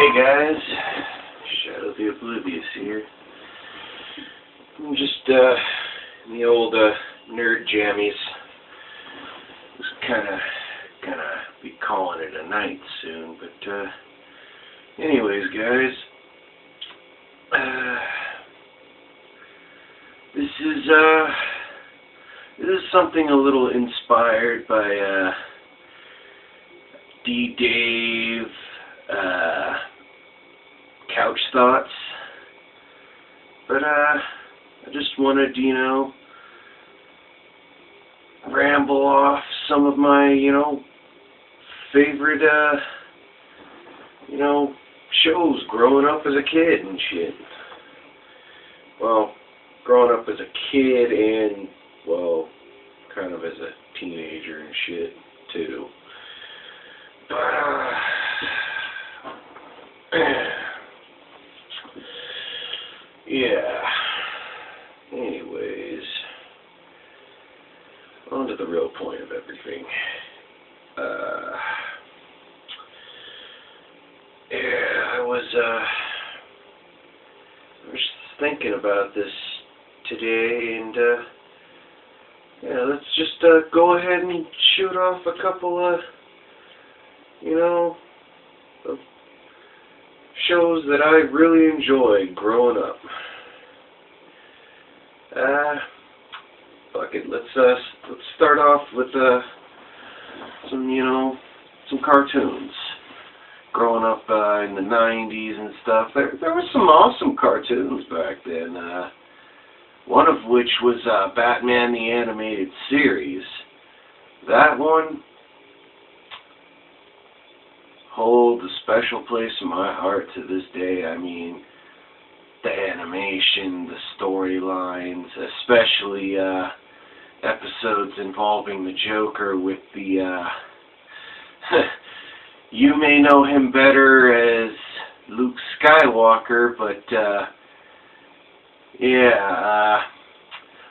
Hey guys, Shadow the Oblivious here. I'm just in the old nerd jammies. Just gonna be calling it a night soon, but anyways guys, this is something a little inspired by D-Dave Couch Thoughts, but I just wanted to, ramble off some of my, favorite, shows growing up as a kid and shit. Well, growing up as a kid and, well, kind of as a teenager and shit, too. But, yeah. Anyways, on to the real point of everything. I was thinking about this today, and let's just go ahead and shoot off a couple of of shows that I really enjoyed growing up. Fuck it, let's start off with some cartoons. Growing up in the 90s and stuff, there was some awesome cartoons back then. One of which was Batman the Animated Series. That one holds a special place in my heart to this day. I mean, the animation, the storylines, especially episodes involving the Joker with the you may know him better as Luke Skywalker, but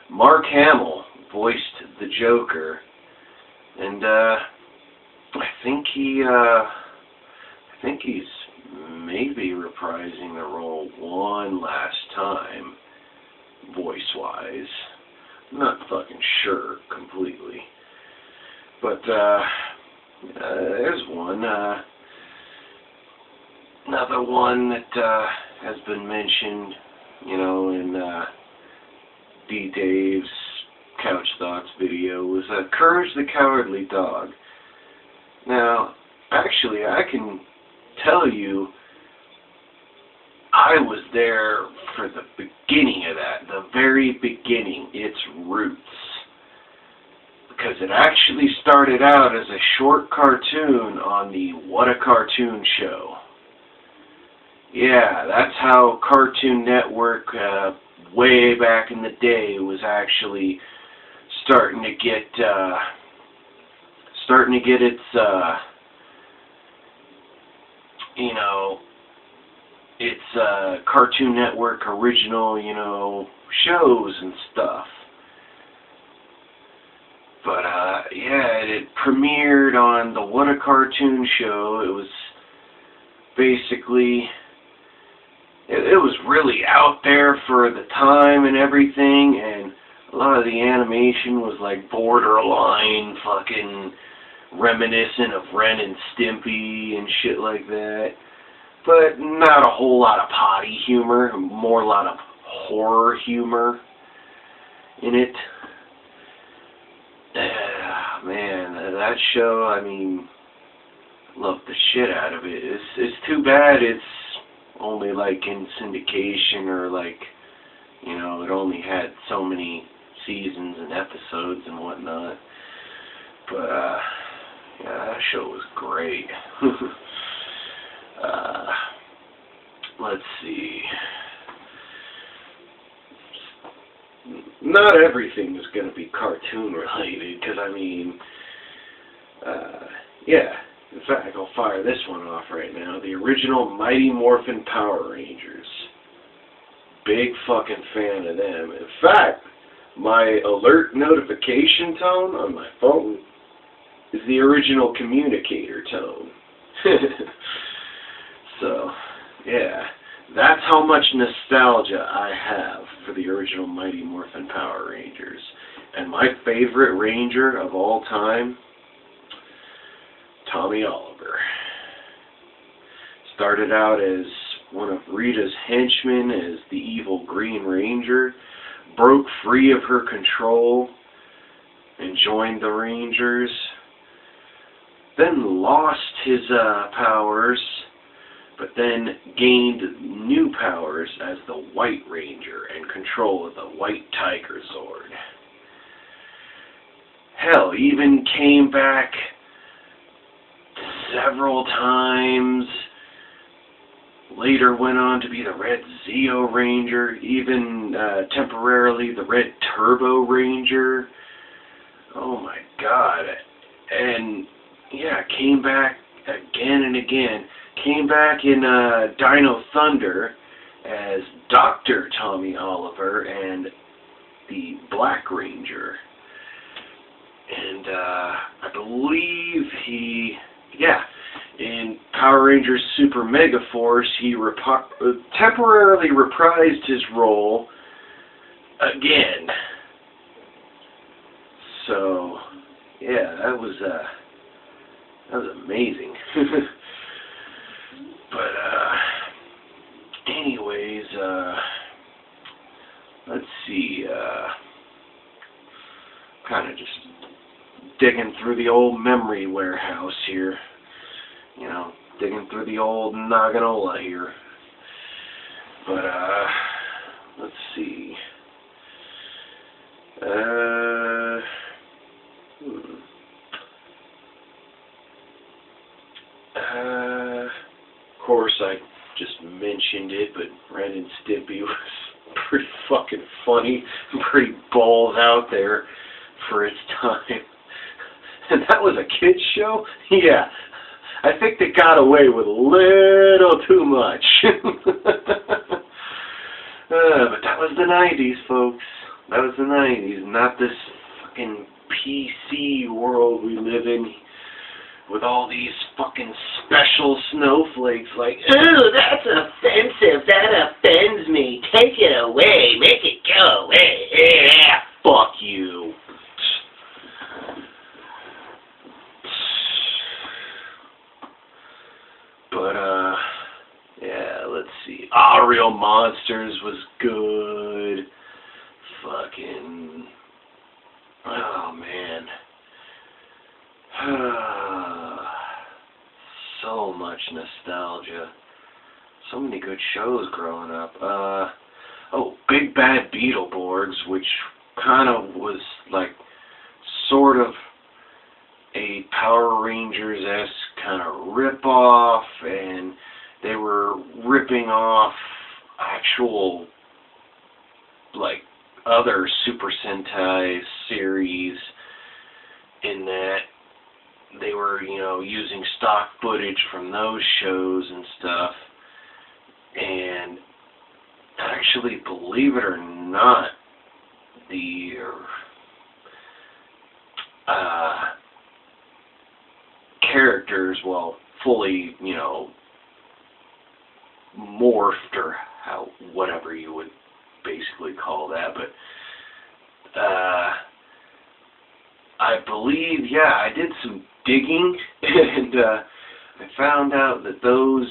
Mark Hamill voiced the Joker, and I think he's maybe reprising the role one last time, voice-wise. I'm not fucking sure completely. But, there's one. Another one that has been mentioned, in D-Dave's Couch Thoughts video was Courage the Cowardly Dog. Now, actually, I can tell you, I was there for the beginning of that, the very beginning, its roots. Because it actually started out as a short cartoon on the What a Cartoon Show. Yeah, that's how Cartoon Network, way back in the day, was actually starting to get its, its Cartoon Network original, shows and stuff. But, it premiered on the What a Cartoon Show. It was basically, it was really out there for the time and everything, and a lot of the animation was like borderline fucking reminiscent of Ren and Stimpy and shit like that. But not a whole lot of potty humor, more a lot of horror humor in it. Man, that show, I mean, loved the shit out of it. It's too bad it's only like in syndication, or like, it only had so many seasons and episodes and whatnot. But, that show was great. Let's see. Not everything is going to be cartoon related, because I mean, in fact, I'll fire this one off right now. The original Mighty Morphin Power Rangers. Big fucking fan of them. In fact, my alert notification tone on my phone is the original communicator tone. So, Yeah, that's how much nostalgia I have for the original Mighty Morphin Power Rangers. And my favorite Ranger of all time, Tommy Oliver. Started out as one of Rita's henchmen as the evil Green Ranger, broke free of her control and joined the Rangers, then lost his powers, but then gained new powers as the White Ranger and control of the White Tiger Zord. Hell, even came back several times. Later went on to be the Red Zeo Ranger, even temporarily the Red Turbo Ranger. Oh my God. And yeah, came back again and again. Came back in Dino Thunder as Dr. Tommy Oliver and the Black Ranger. And I believe in Power Rangers Super Mega Force, he temporarily reprised his role again. So, yeah, that was amazing. But, anyways, let's see, kind of just digging through the old memory warehouse here. You know, digging through the old Naganola here. But, let's see. Of course, I just mentioned it, but Ren and Stimpy was pretty fucking funny and pretty balls out there for its time. And that was a kid's show? Yeah. I think they got away with a little too much. But that was the 90s, folks. That was the 90s, not this fucking PC world we live in with all these fucking special snowflakes like, "Ooh, that's offensive. That offends me. Take it away. Make it go away. Yeah, fuck you." But, yeah, let's see. Real Monsters was good. Fucking, oh, man. So much nostalgia. So many good shows growing up. Big Bad Beetleborgs, which kind of was like sort of a Power Rangers-esque kind of rip-off, and they were ripping off actual, like, other Super Sentai series in that they were, you know, using stock footage from those shows and stuff. And actually, believe it or not, the characters, well, fully, you know, morphed, or how, whatever you would basically call that, but I believe, yeah, I did some digging, and I found out that those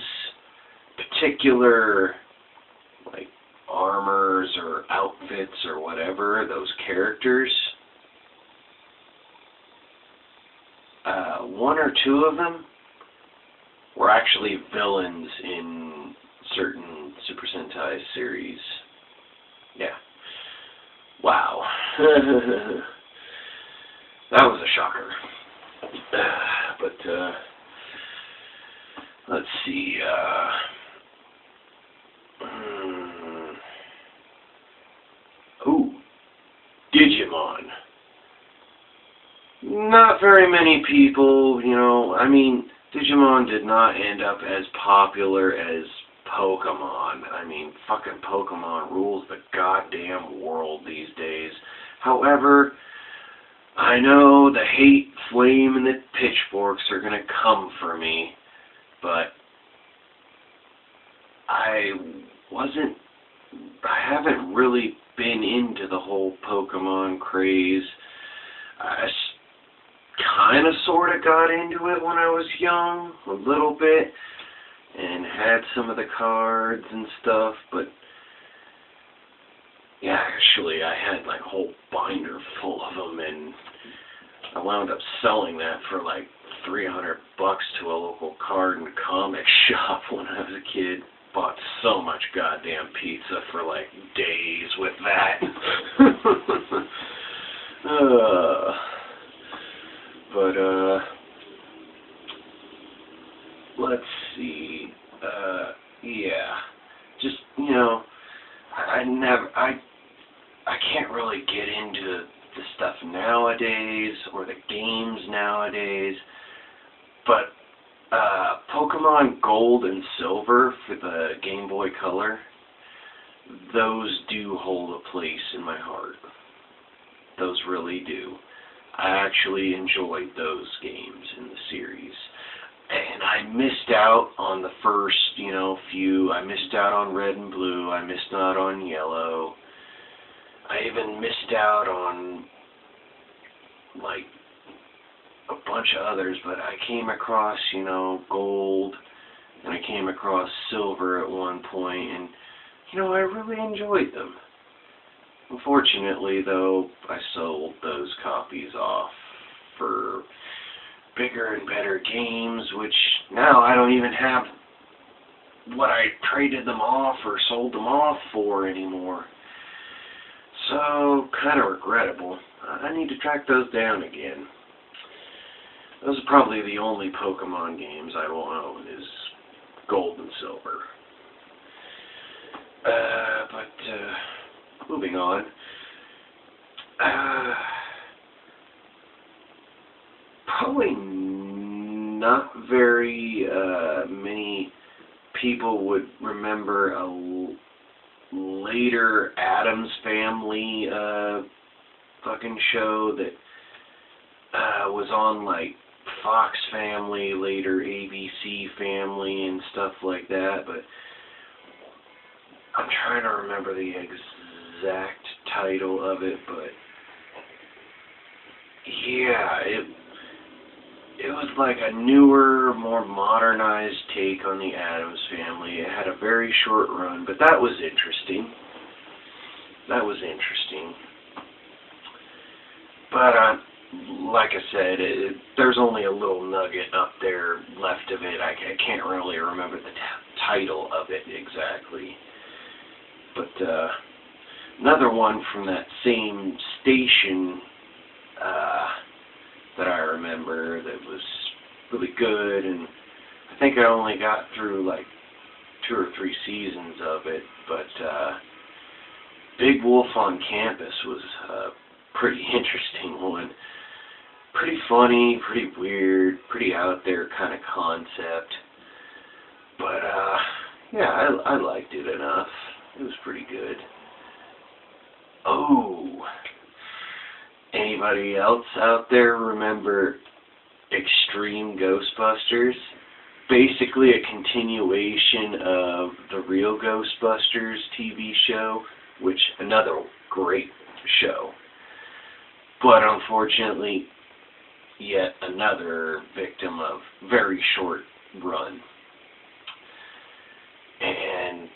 particular, like, armors or outfits or whatever, those characters, one or two of them were actually villains in certain Super Sentai series. Yeah. Wow. That was a shocker. But, let's see, Digimon. Not very many people, you know, I mean, Digimon did not end up as popular as Pokemon. I mean, fucking Pokemon rules the goddamn world these days. However, I know the hate, flame, and the pitchforks are gonna come for me, but I haven't really been into the whole Pokemon craze. I kind of sort of got into it when I was young, a little bit, and had some of the cards and stuff, but yeah, actually I had like a whole binder full of them, and I wound up selling that for like $300 to a local card and comic shop when I was a kid. Bought so much goddamn pizza for like days with that. Let's see. Yeah. Just, I can't really get into the stuff nowadays or the games nowadays, but Pokemon Gold and Silver for the Game Boy Color, those do hold a place in my heart. Those really do. I actually enjoyed those games in the series. And I missed out on the first, few. I missed out on Red and Blue. I missed out on Yellow. I even missed out on, like, a bunch of others, but I came across, Gold, and I came across Silver at one point, and, I really enjoyed them. Unfortunately, though, I sold those copies off for bigger and better games, which now I don't even have what I traded them off or sold them off for anymore. So, kind of regrettable. I need to track those down again. Those are probably the only Pokemon games I will own, is Gold and Silver. Moving on. Probably not very many people would remember a later Addams Family fucking show that was on like Fox Family, later ABC Family and stuff like that, but I'm trying to remember the exact title of it, but yeah, it was like a newer, more modernized take on the Addams Family. It had a very short run, but that was interesting. But like I said, there's only a little nugget up there left of it. I can't really remember the title of it exactly. But another one from that same station that I remember that was really good, and I think I only got through like 2 or 3 seasons of it, but Big Wolf on Campus was a pretty interesting one. Pretty funny, pretty weird, pretty out there kind of concept. But yeah, I liked it enough. It was pretty good. Oh, anybody else out there remember Extreme Ghostbusters? Basically a continuation of the Real Ghostbusters TV show, which another great show. But unfortunately, yet another victim of very short run. And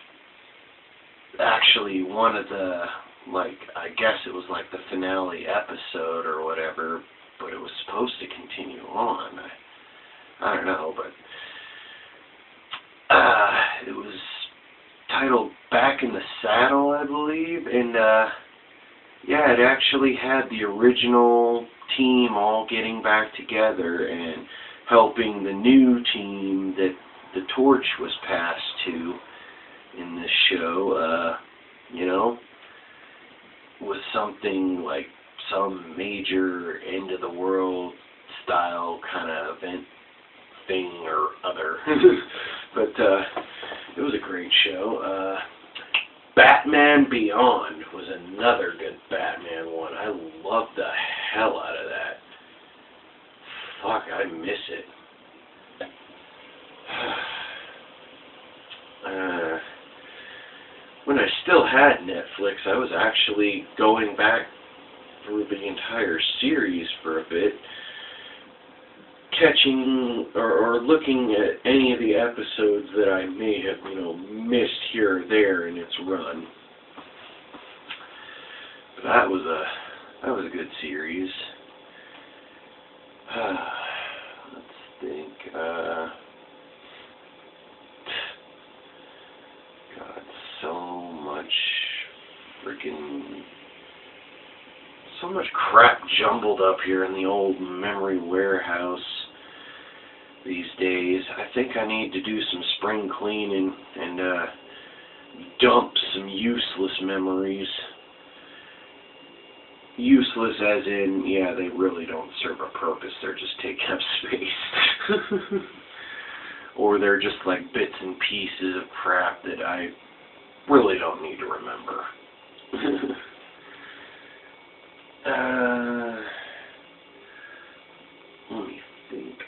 actually one of the, I guess it was like the finale episode or whatever, but it was supposed to continue on. I don't know, but it was titled Back in the Saddle, I believe, and yeah, it actually had the original team all getting back together and helping the new team that the torch was passed to in this show, was something like some major end-of-the-world style kind of event thing or other. But it was a great show. Batman Beyond was another good Batman one. I loved the hell out of that. Fuck, I miss it. I still had Netflix, I was actually going back through the entire series for a bit, catching or looking at any of the episodes that I may have, missed here or there in its run. But that was a good series. Let's think. God, so much crap jumbled up here in the old memory warehouse these days. I think I need to do some spring cleaning and dump some useless memories. Useless as in, yeah, they really don't serve a purpose. They're just taking up space. Or they're just like bits and pieces of crap that I really don't need to remember. Let me think.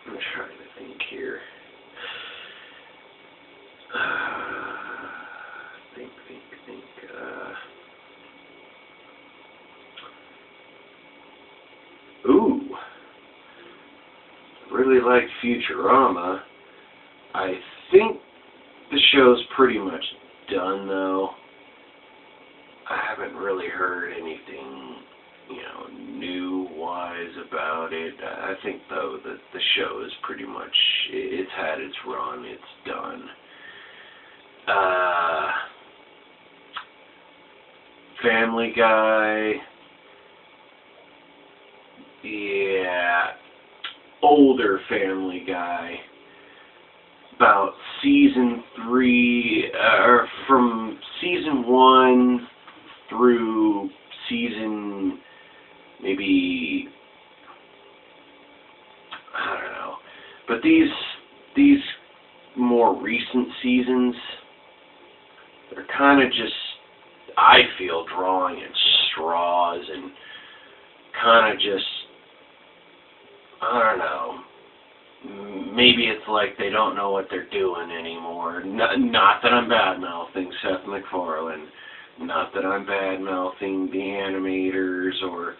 I'm trying to think here. Think. Ooh. Really liked Futurama. I think the show's pretty much done, though. I haven't really heard anything, new-wise about it. I think, though, that the show is pretty much, it's had its run, it's done. Family Guy. Yeah. Older Family Guy. About season 3, or from season 1 through season, maybe, I don't know. But these more recent seasons, they're kind of just, I feel, drawing at straws and kind of just, I don't know. Maybe it's like they don't know what they're doing anymore. Not that I'm bad-mouthing Seth MacFarlane. Not that I'm bad-mouthing the animators or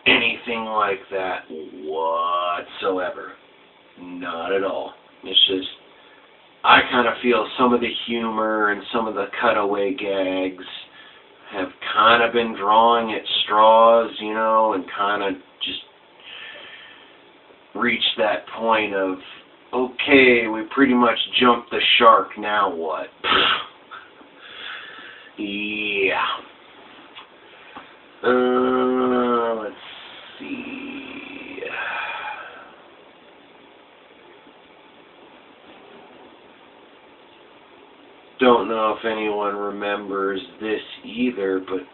anything like that whatsoever. Not at all. It's just, I kind of feel some of the humor and some of the cutaway gags have kind of been drawing at straws, and kind of just reached that point of, okay, we pretty much jumped the shark, now what? Yeah. Let's see. Don't know if anyone remembers this either, but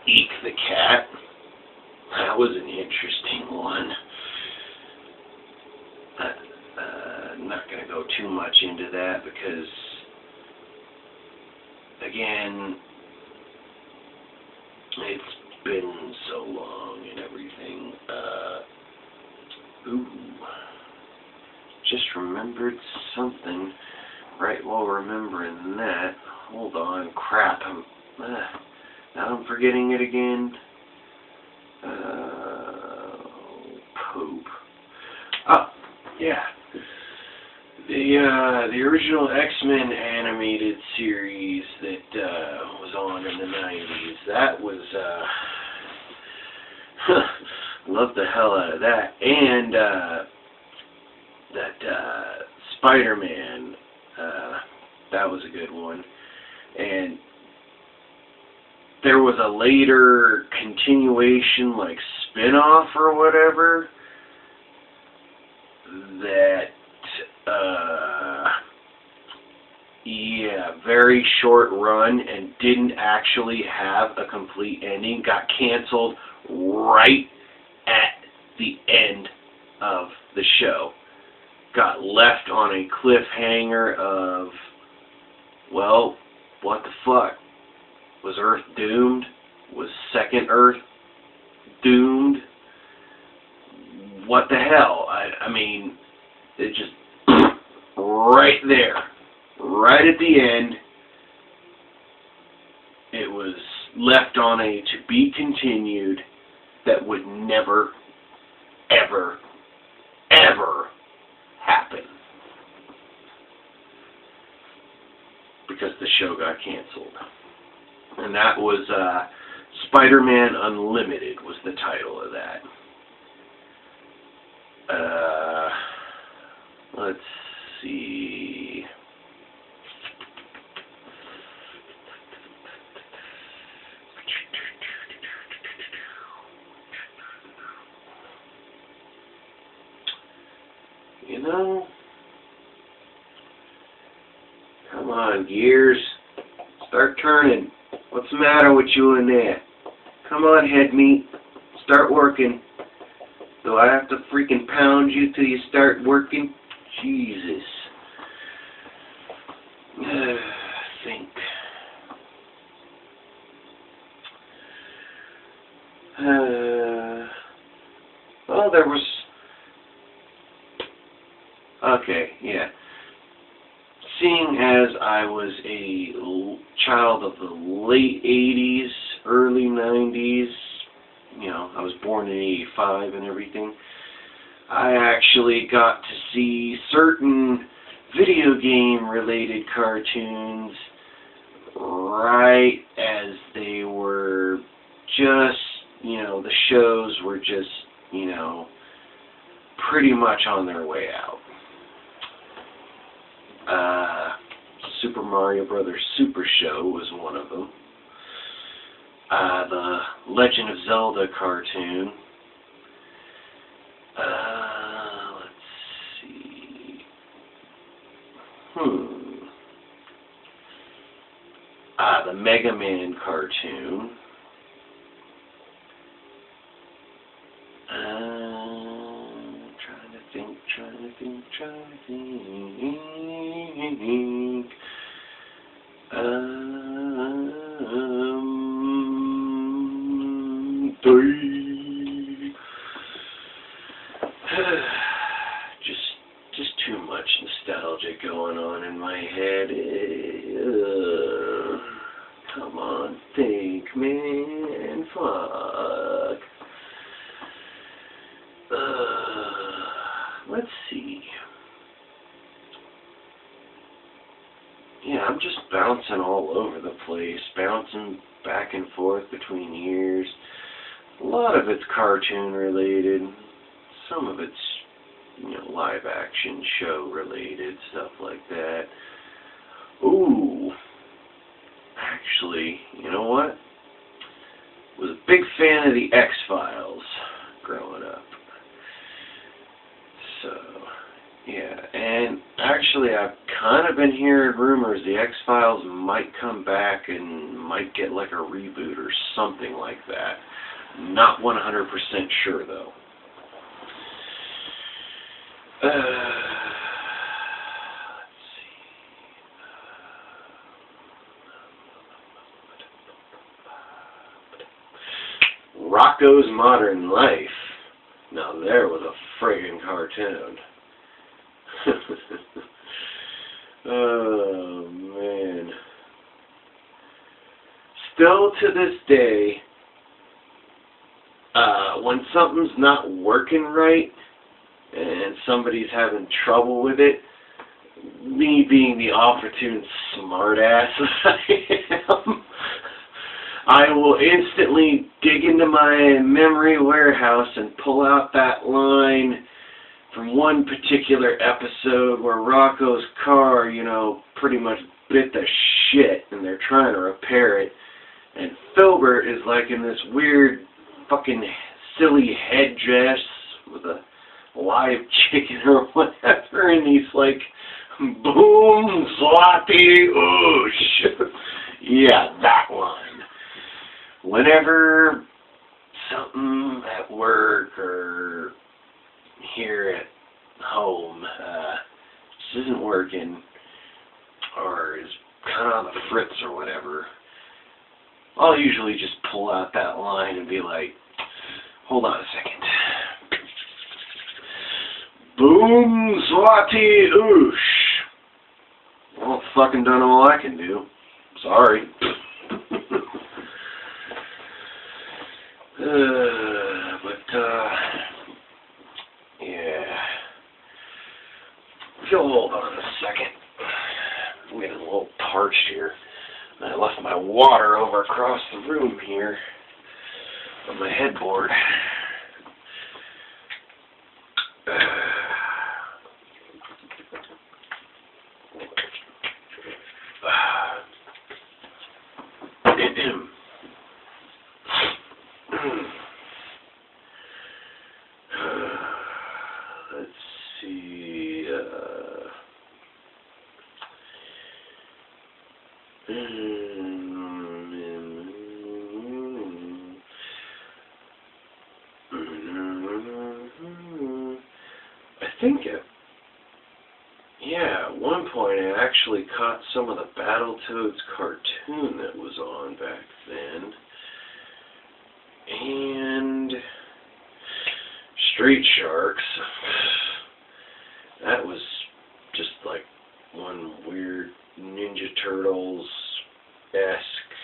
Eek the Cat. That was an interesting one. I'm not going to go too much into that because, again, it's been so long and everything. Just remembered something right while remembering that. Hold on, crap. Now I'm forgetting it again. Poop. Oh, yeah. The original X-Men animated series that was on in the 90s. That was, loved the hell out of that. And that Spider-Man, that was a good one. And there was a later continuation, like spin-off or whatever, that, very short run and didn't actually have a complete ending. Got canceled right at the end of the show. Got left on a cliffhanger of, well, what the fuck? Was Earth doomed? Was Second Earth doomed? What the hell? I mean, it just right there. right at the end, it was left on a to be continued that would never, ever, ever happen. Because the show got canceled. And that was Spider-Man Unlimited was the title of that. Let's see. You know, come on, gears. Start turning. What's the matter with you in there? Come on, head meat. Start working. Do I have to freaking pound you till you start working? Jesus. Think. Well, there was... Okay, yeah. Seeing as I was a child of the late 80s, early 90s, you know, I was born in 85 and everything, I actually got to see certain video game related cartoons right as they were just, you know, the shows were just, you know, pretty much on their way out. Super Mario Brothers Super Show was one of them. The Legend of Zelda cartoon. Let's see. The Mega Man cartoon. Trying to think. Just too much nostalgia going on in my head. Come on, think, man, fuck. Let's see. Yeah, I'm just bouncing all over the place, bouncing back and forth between years. A lot of it's cartoon related, some of it's, you know, live action show related, stuff like that. Ooh, actually, you know what? Was a big fan of the X-Files growing up. So, yeah, and actually I've kind of been hearing rumors the X-Files might come back and might get like a reboot or something like that. Not 100% sure though. Let's see. Rocko's Modern Life. Now there was a friggin' cartoon. Oh, man. Still to this day, when something's not working right and somebody's having trouble with it, me being the opportune smartass I am, I will instantly dig into my memory warehouse and pull out that line from one particular episode where Rocco's car, you know, pretty much bit the shit and they're trying to repair it. And Filbert is like in this weird fucking silly headdress with a live chicken or whatever, and he's like, boom, Zlati, oosh. Yeah, that one. Whenever something at work or here at home just isn't working or is kind of on the fritz or whatever, I'll usually just pull out that line and be like, hold on a second. Boom, Swati, oosh. Well, fucking done all I can do. Sorry. Yeah. If you'll hold on a second. I'm getting a little parched here. I left my water over across the room here on my headboard. Let's see. I think at one point I actually caught some of the Battletoads cartoon that was on back then. And Street Sharks. That was just like one weird Ninja Turtles-esque,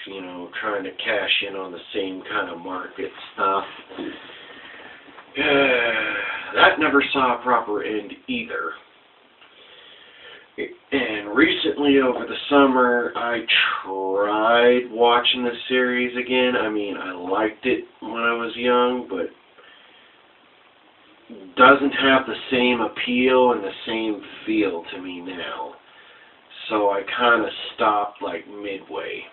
you know, trying to cash in on the same kind of market stuff. That never saw a proper end either. And recently, over the summer, I tried watching the series again. I mean, I liked it when I was young, but doesn't have the same appeal and the same feel to me now. So I kind of stopped like midway.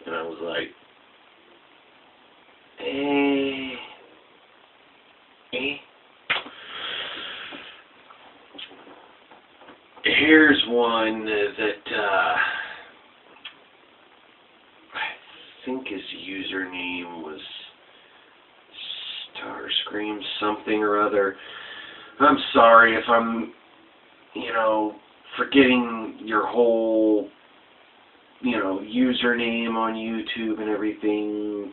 And I was like, Here's one that I think his username was Starscream something or other. I'm sorry if I'm, you know, forgetting your whole, you know, username on YouTube and everything,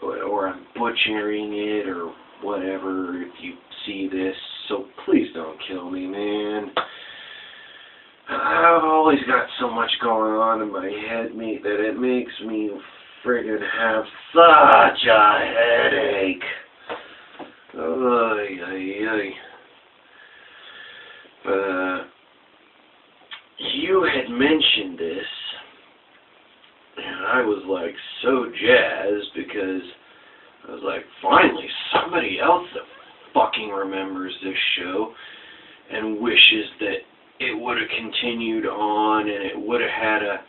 or I'm butchering it or whatever if you see this, so please don't kill me, man. I've always got so much going on in my head, that it makes me friggin' have such a headache. Oy, oy, oy. You had mentioned this, and I was like so jazzed because I was like, finally, somebody else that fucking remembers this show and wishes that it would have continued on and it would have had a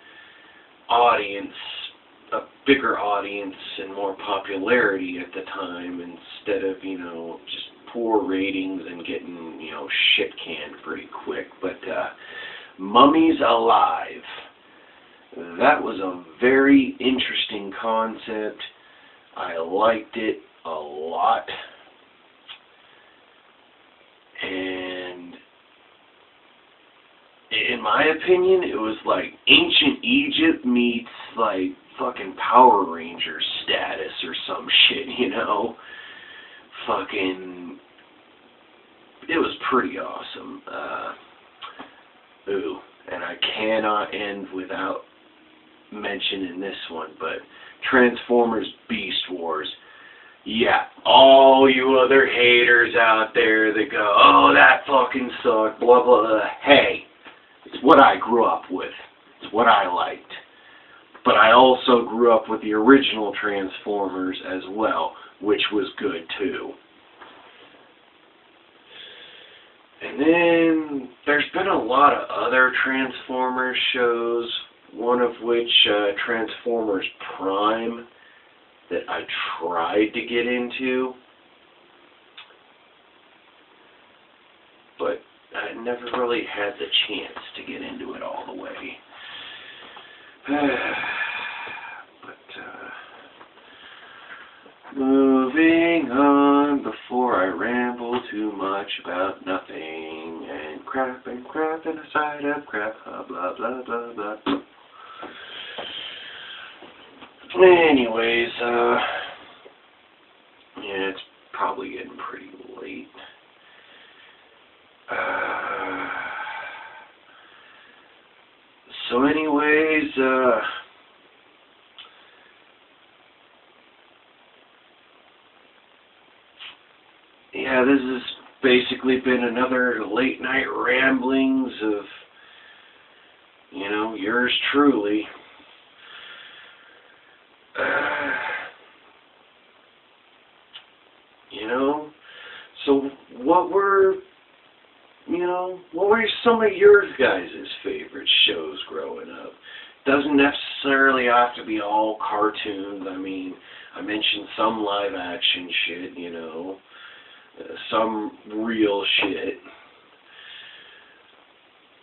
bigger audience and more popularity at the time instead of, you know, just poor ratings and getting, you know, shit canned pretty quick. But Mummies Alive. That was a very interesting concept. I liked it a lot. And in my opinion, it was like ancient Egypt meets like fucking Power Rangers status or some shit, you know? Fucking, it was pretty awesome. And I cannot end without mentioning this one, but Transformers Beast Wars. Yeah, all you other haters out there that go, oh, that fucking sucked, blah, blah, blah. Hey, it's what I grew up with. It's what I liked. But I also grew up with the original Transformers as well, which was good too. And then there's been a lot of other Transformers shows, one of which, Transformers Prime, that I tried to get into, but I never really had the chance to get into it all the way. Moving on before I ramble too much about nothing and crap and a side of crap, blah blah blah blah blah. Anyways, yeah, it's probably getting pretty late. So anyways, yeah, this has basically been another late night ramblings of, you know, yours truly. You know, so what were some of your guys' favorite shows growing up? Doesn't necessarily have to be all cartoons. I mean, I mentioned some live action shit, you know, some real shit.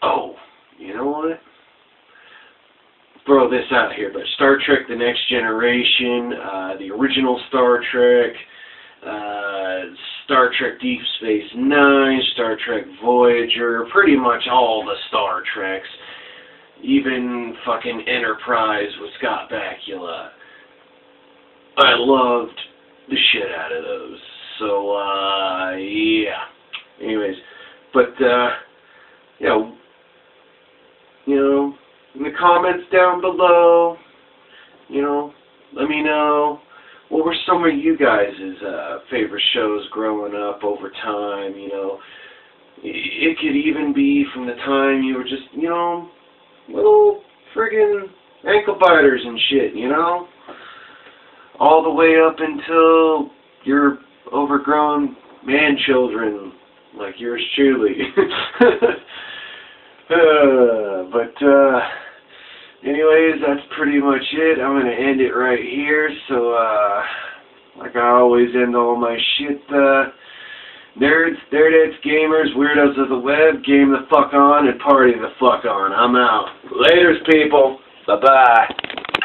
Oh, you know what? Throw this out here, but Star Trek The Next Generation, the original Star Trek, Star Trek Deep Space Nine, Star Trek Voyager, pretty much all the Star Treks, even fucking Enterprise with Scott Bakula. I loved the shit out of those. So, yeah. Anyways, but, you know, in the comments down below, you know, let me know. What were some of you guys' favorite shows growing up over time, you know? It could even be from the time you were just, you know, little friggin' ankle biters and shit, you know? All the way up until you're overgrown man-children, like yours truly. Anyways, that's pretty much it. I'm going to end it right here. So, like I always end all my shit, nerds, nerdettes, gamers, weirdos of the web, game the fuck on and party the fuck on. I'm out. Laters, people. Bye-bye.